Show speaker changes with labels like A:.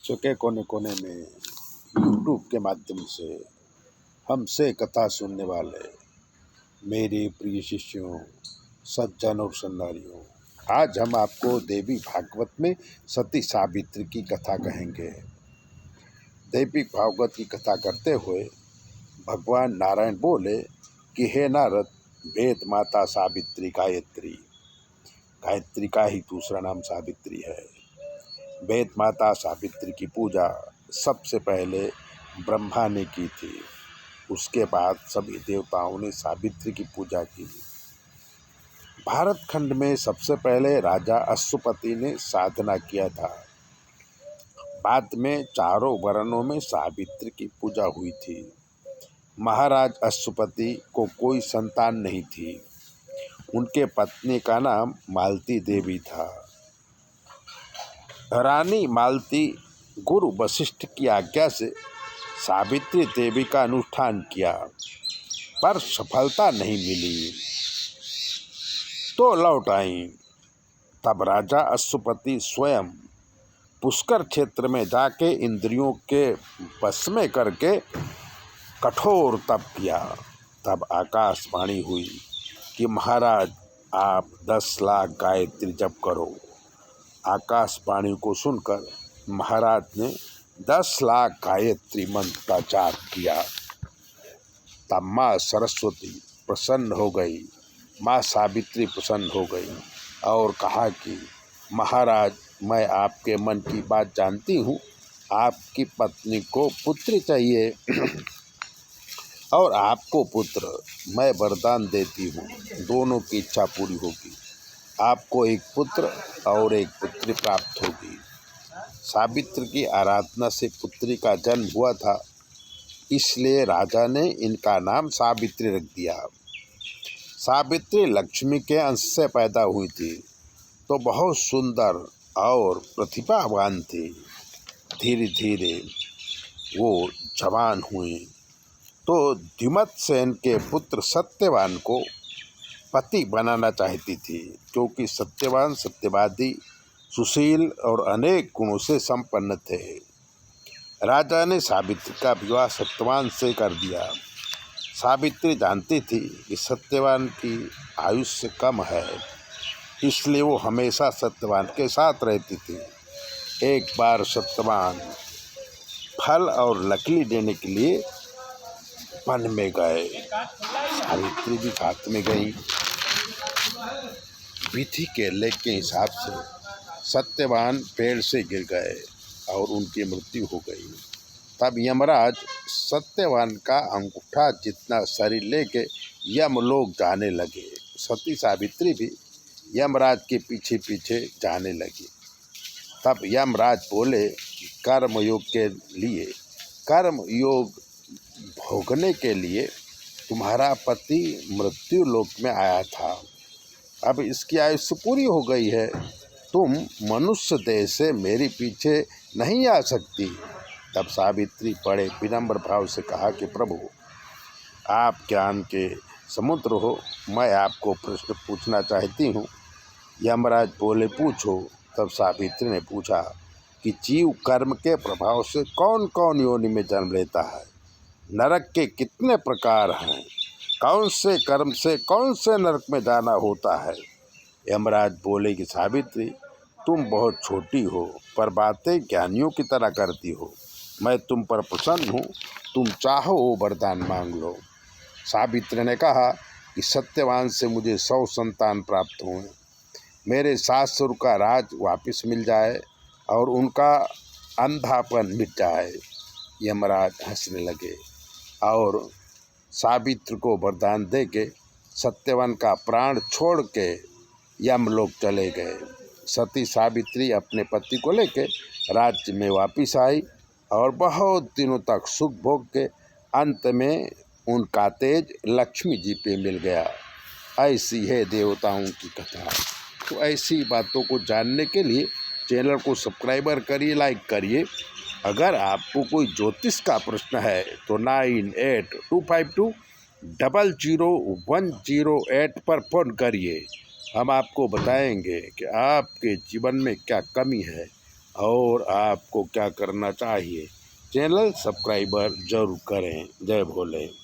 A: विश्व के कोने कोने में यूट्यूब के माध्यम से हमसे कथा सुनने वाले मेरे प्रिय शिष्यों, सज्जन और सन्नारियों, आज हम आपको देवी भागवत में सती सावित्री की कथा कहेंगे। देवी भागवत की कथा करते हुए भगवान नारायण बोले कि हे नारद, वेद माता सावित्री गायत्री, गायत्री का ही दूसरा नाम सावित्री है। वेद माता सावित्री की पूजा सबसे पहले ब्रह्मा ने की थी, उसके बाद सभी देवताओं ने सावित्री की पूजा की। भारत खंड में सबसे पहले राजा अश्वपति ने साधना किया था। बाद में चारों वर्णों में सावित्री की पूजा हुई थी। महाराज अश्वपति को कोई संतान नहीं थी। उनके पत्नी का नाम मालती देवी था। रानी मालती गुरु वशिष्ठ की आज्ञा से सावित्री देवी का अनुष्ठान किया, पर सफलता नहीं मिली तो लौट आई। तब राजा अश्वपति स्वयं पुष्कर क्षेत्र में जाके इंद्रियों के वश में करके कठोर तप किया। तब आकाशवाणी हुई कि महाराज, आप 10 लाख गायत्री जप करो। आकाशवाणी को सुनकर महाराज ने 10 लाख गायत्री मंत्र का जाप किया। तब माँ सरस्वती प्रसन्न हो गई, माँ सावित्री प्रसन्न हो गई और कहा कि महाराज, मैं आपके मन की बात जानती हूँ। आपकी पत्नी को पुत्र चाहिए और आपको पुत्र, मैं वरदान देती हूँ, दोनों की इच्छा पूरी होगी। आपको एक पुत्र और एक पुत्री प्राप्त होगी। सावित्री की आराधना से पुत्री का जन्म हुआ था, इसलिए राजा ने इनका नाम सावित्री रख दिया। सावित्री लक्ष्मी के अंश से पैदा हुई थी, तो बहुत सुंदर और प्रतिभावान थी। धीरे धीरे वो जवान हुई तो द्युमत्सेन के पुत्र सत्यवान को पति बनाना चाहती थी, क्योंकि सत्यवान सत्यवादी, सुशील और अनेक गुणों से संपन्न थे। राजा ने सावित्री का विवाह सत्यवान से कर दिया। सावित्री जानती थी कि सत्यवान की आयुष्य कम है, इसलिए वो हमेशा सत्यवान के साथ रहती थी। एक बार सत्यवान फल और लकड़ी देने के लिए वन में गए। सावित्री भी साथ में गई। विधि के लेख के हिसाब से सत्यवान पेड़ से गिर गए और उनकी मृत्यु हो गई। तब यमराज सत्यवान का अंगूठा जितना शरीर लेके यमलोक जाने लगे। सती सावित्री भी यमराज के पीछे पीछे जाने लगी। तब यमराज बोले, कर्म योग भोगने के लिए तुम्हारा पति मृत्यु लोक में आया था। अब इसकी आयुष्य पूरी हो गई है, तुम मनुष्य देह से मेरे पीछे नहीं आ सकती। तब सावित्री बड़े विनम्र भाव से कहा कि प्रभु, आप ज्ञान के समुद्र हो, मैं आपको प्रश्न पूछना चाहती हूँ। यमराज बोले, पूछो। तब सावित्री ने पूछा कि जीव कर्म के प्रभाव से कौन कौन योनि में जन्म लेता है? नरक के कितने प्रकार हैं? कौन से कर्म से कौन से नरक में जाना होता है? यमराज बोले कि सावित्री, तुम बहुत छोटी हो, पर बातें ज्ञानियों की तरह करती हो। मैं तुम पर प्रसन्न हूँ, तुम चाहो वो वरदान मांग लो। सावित्री ने कहा कि सत्यवान से मुझे 100 संतान प्राप्त हुए, मेरे सासुर का राज वापस मिल जाए और उनका अंधापन मिट जाए। यमराज हंसने लगे और सावित्री को वरदान देके सत्यवान का प्राण छोड़ के यमलोक चले गए। सती सावित्री अपने पति को लेके राज्य में वापस आई और बहुत दिनों तक सुख भोग के अंत में उनका तेज लक्ष्मी जी पे मिल गया। ऐसी है देवताओं की कथा। तो ऐसी बातों को जानने के लिए चैनल को सब्सक्राइबर करिए, लाइक करिए। अगर आपको कोई ज्योतिष का प्रश्न है तो 9825200108 पर फ़ोन करिए। हम आपको बताएंगे कि आपके जीवन में क्या कमी है और आपको क्या करना चाहिए, चैनल सब्सक्राइबर जरूर करें। जय भोले।